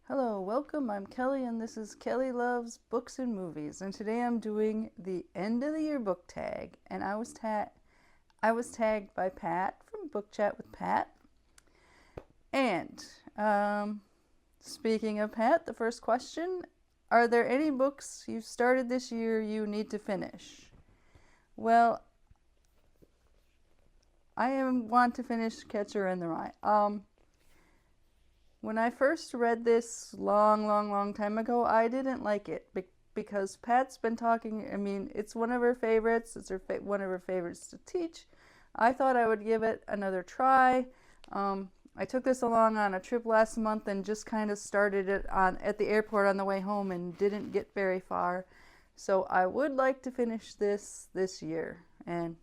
Hello, welcome. I'm Kelly, and this is Kelly Loves Books and Movies. And today I'm doing the end of the year book tag, and I was tagged by Pat from Book Chat with Pat. And speaking of Pat, the first question: are there any books you've started this year you need to finish? Well, want to finish Catcher in the Rye. When I first read this long time ago, I didn't like it because Pat's been talking. I mean, it's one of her favorites. It's one of her favorites to teach. I thought I would give it another try. I took this along on a trip last month and just kind of started it at the airport on the way home and didn't get very far. So I would like to finish this year. And,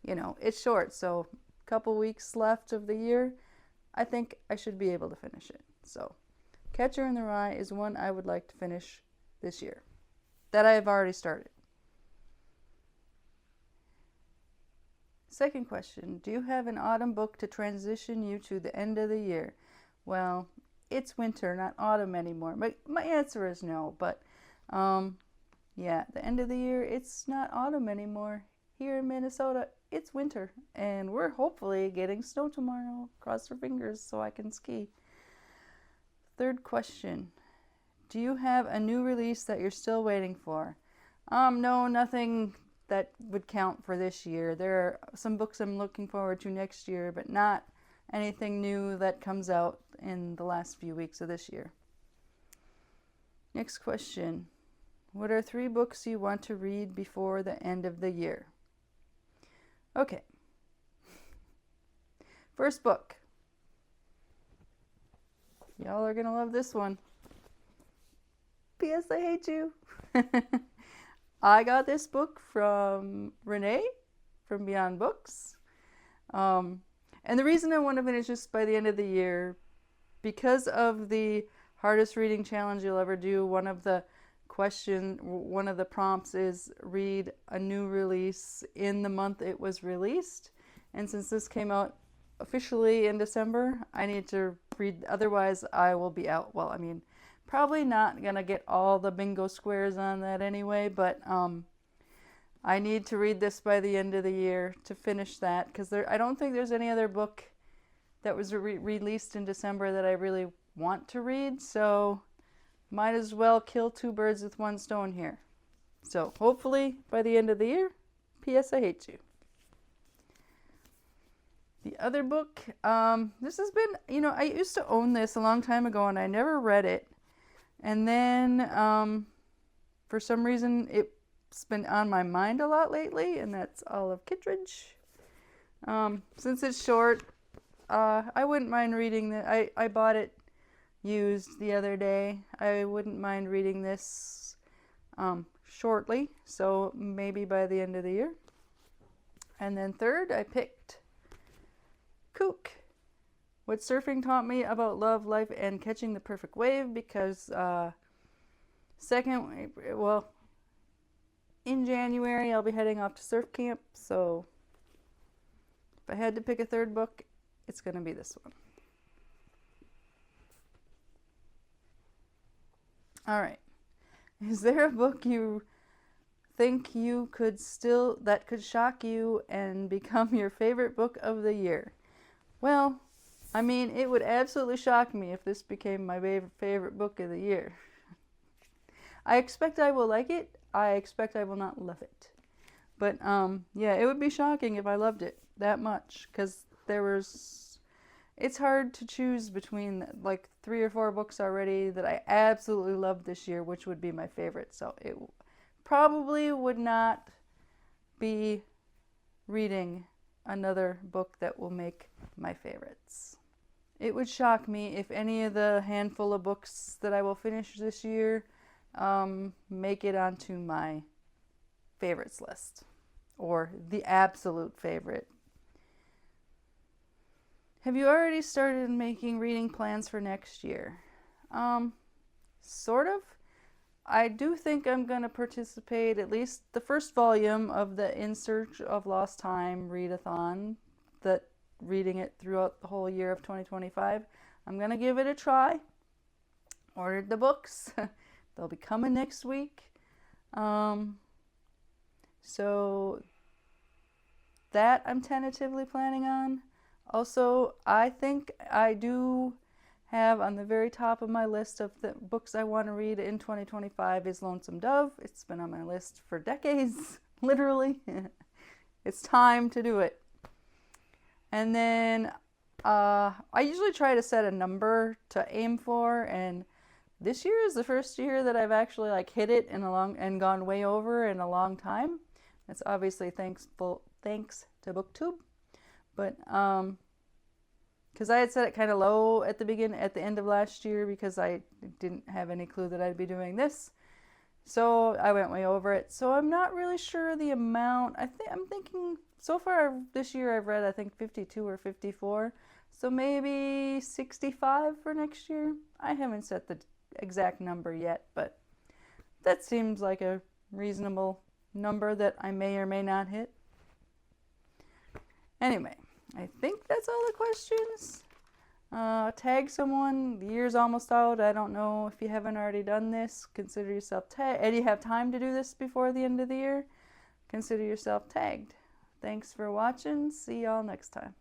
it's short, so a couple weeks left of the year. I think I should be able to finish it. So, Catcher in the Rye is one I would like to finish this year, that I have already started. Second question: do you have an autumn book to transition you to the end of the year? Well, it's winter, not autumn anymore. My answer is no, but yeah, the end of the year, it's not autumn anymore. Here in Minnesota, it's winter, and we're hopefully getting snow tomorrow. Cross our fingers so I can ski. Third question: do you have a new release that you're still waiting for? No, nothing that would count for this year. There are some books I'm looking forward to next year, but not anything new that comes out in the last few weeks of this year. Next question: what are 3 books you want to read before the end of the year? Okay. First book. Y'all are gonna love this one. P.S. I Hate You. I got this book from Renee from Beyond Books. And the reason I want to finish this by the end of the year, because of the hardest reading challenge you'll ever do, one of the prompts is read a new release in the month it was released. And since this came out officially in December, I need to read, otherwise I will be out. Well, I mean, probably not gonna get all the bingo squares on that anyway, but I need to read this by the end of the year to finish that, because I don't think there's any other book that was released in December that I really want to read, so might as well kill 2 birds with 1 stone here. So hopefully by the end of the year. P.S. I Hate You. The other book, this has been, I used to own this a long time ago and I never read it. And then for some reason it's been on my mind a lot lately, and that's all of Kitteridge. Since it's short, I wouldn't mind reading that. I bought it used the other day. I wouldn't mind reading this shortly, so maybe by the end of the year. And then third, I picked Kook: What Surfing Taught Me About Love, Life, and Catching the Perfect Wave, because in January I'll be heading off to surf camp, so if I had to pick a third book, it's going to be this one. All right. Is there a book you think that could shock you and become your favorite book of the year? Well, I mean, it would absolutely shock me if this became my favorite book of the year. I expect I will like it. I expect I will not love it. But yeah, it would be shocking if I loved it that much, because it's hard to choose between like 3 or 4 books already that I absolutely loved this year, which would be my favorite. So it probably would not be reading another book that will make my favorites. It would shock me if any of the handful of books that I will finish this year make it onto my favorites list, or the absolute favorite. Have you already started making reading plans for next year? Sort of. I do think I'm going to participate at least the first volume of the In Search of Lost Time readathon, that reading it throughout the whole year of 2025. I'm going to give it a try. ordered the books. They'll be coming next week. So that I'm tentatively planning on. Also, I think I do have on the very top of my list of the books I want to read in 2025 is Lonesome Dove. It's been on my list for decades, literally. It's time to do it. And then I usually try to set a number to aim for, and this year is the first year that I've actually like hit it and gone way over in a long time. That's obviously thanks to BookTube, but because I had set it kind of low at the end of last year because I didn't have any clue that I'd be doing this, so I went way over it. So I'm not really sure the amount. I'm thinking so far this year I've read I think 52 or 54, so maybe 65 for next year. I haven't set the exact number yet, but that seems like a reasonable number that I may or may not hit. Anyway, I think that's all the questions. Tag someone. The year's almost out. I don't know if you haven't already done this. Consider yourself tagged. And you have time to do this before the end of the year. Consider yourself tagged. Thanks for watching. See y'all next time.